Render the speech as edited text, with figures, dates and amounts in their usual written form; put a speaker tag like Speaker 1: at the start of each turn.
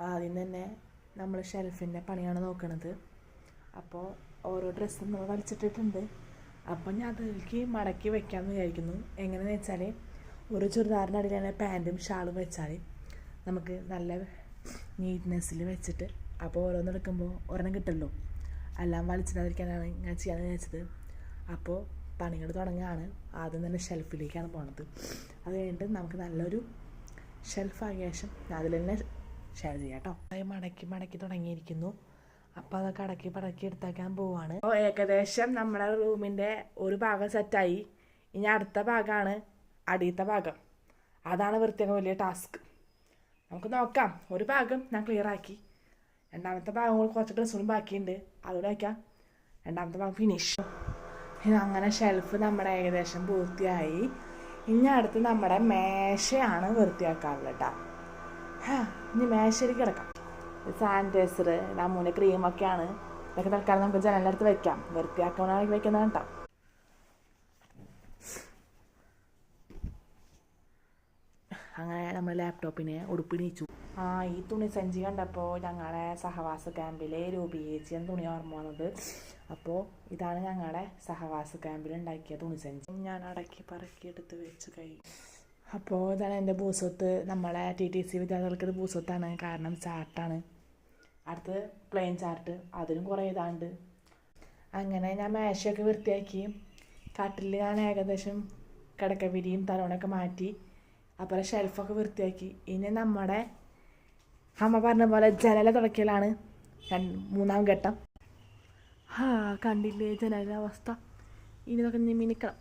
Speaker 1: ആദ്യം തന്നെ നമ്മൾ ഷെൽഫിൻ്റെ പണിയാണ് നോക്കണത്. അപ്പോൾ ഓരോ ഡ്രസ്സും നമ്മൾ വലിച്ചിട്ടിട്ടുണ്ട്. അപ്പോൾ ഞാൻ അതിലേക്ക് മടക്കി വെക്കാമെന്ന് വിചാരിക്കുന്നു. എങ്ങനെയെന്ന് വെച്ചാൽ ഒരു ചുരിദാറിൻ്റെ അടിയിലാണ് പാൻറ്റും ഷാളും വെച്ചാൽ നമുക്ക് നല്ല നീറ്റ്നെസ്സിൽ വെച്ചിട്ട് അപ്പോൾ ഓരോന്നെടുക്കുമ്പോൾ ഒരെണ്ണം കിട്ടുമല്ലോ. എല്ലാം വലിച്ചിടാതിരിക്കാനാണ് ഞാൻ ചെയ്യാമെന്ന് വിചാരിച്ചത്. അപ്പോൾ പണികൾ തുടങ്ങുകയാണ്. ആദ്യം തന്നെ ഷെൽഫിലേക്കാണ് പോണത്. അത് കഴിഞ്ഞിട്ട് നമുക്ക് നല്ലൊരു ഷെൽഫാക്കിയ ശേഷം അതിൽ തന്നെ ഷെയർ ചെയ്യാം കേട്ടോ. അത് മടക്കി തുടങ്ങിയിരിക്കുന്നു. അപ്പോൾ അതൊക്കെ അടക്കി എടുത്താക്കാൻ പോവാണ്. അപ്പോൾ ഏകദേശം നമ്മുടെ റൂമിൻ്റെ ഒരു ഭാഗം സെറ്റായി. ഇനി അടുത്ത ഭാഗമാണ് അടിയത്തെ ഭാഗം. അതാണ് വൃത്തിയാക്കാൻ വലിയ ടാസ്ക്. നമുക്ക് നോക്കാം. ഒരു ഭാഗം ഞാൻ ക്ലിയർ ആക്കി. രണ്ടാമത്തെ ഭാഗം കൂടി കുറച്ച് ഡ്രസ്സുകളും ബാക്കിയുണ്ട്. അതുകൂടെ വയ്ക്കാം. രണ്ടാമത്തെ ഭാഗം ഫിനിഷ്. അങ്ങനെ ഷെൽഫ് നമ്മുടെ ഏകദേശം പൂർത്തിയായി. ഇനി അടുത്ത് നമ്മുടെ മേശയാണ് വൃത്തിയാക്കാറുള്ളത് കേട്ടോ. ഇനി മേശയിലേക്ക് കിടക്കാം. സാനിറ്റൈസർ, അമ്മൂൻ്റെ ക്രീമൊക്കെയാണ്. ഇതൊക്കെ തൽക്കാലം നമുക്ക് ജനലിനടുത്ത് വെക്കാം. വൃത്തിയാക്കാനാണെങ്കിൽ വെക്കുന്നതാണ് കേട്ടോ. അങ്ങനെ നമ്മൾ ലാപ്ടോപ്പിനെ ഉടുപ്പിടിച്ചു. ഈ തുണി സഞ്ചി കണ്ടപ്പോൾ ഞങ്ങളുടെ സഹവാസ ക്യാമ്പിലെ രൂപീകരിച്ച തുണി ഓർമ്മ വന്നത്. അപ്പോൾ ഇതാണ് ഞങ്ങളുടെ സഹവാസ ക്യാമ്പിൽ ഉണ്ടാക്കിയ തുണി സഞ്ചി. ഞാൻ പറക്കി എടുത്ത് വെച്ച് കഴിഞ്ഞു. അപ്പോൾ ഇതാണ് എൻ്റെ ഭൂസ്വത്ത്. നമ്മളെ TTC വിദ്യാർത്ഥികൾക്ക് ഇത് ഭൂസ്വത്താണ്. കാരണം ചാർട്ടാണ്. അടുത്ത് പ്ലെയിൻ ചാർട്ട്, അതിനും കുറേ ഇതാണ്ട്. അങ്ങനെ ഞാൻ മേശയൊക്കെ വൃത്തിയാക്കി. കട്ടിൽ ഞാൻ ഏകദേശം കിടക്കവിരിയും തലോണൊക്കെ മാറ്റി. അപ്പോൾ ഷെൽഫൊക്കെ വൃത്തിയാക്കി. ഇനി നമ്മുടെ അമ്മ പറഞ്ഞ പോലെ ജനല തുടക്കലാണ് മൂന്നാം ഘട്ടം. കണ്ടില്ലേ ജനലിൻ്റെ അവസ്ഥ. ഇനി ഇതൊക്കെ മിനിക്കണം.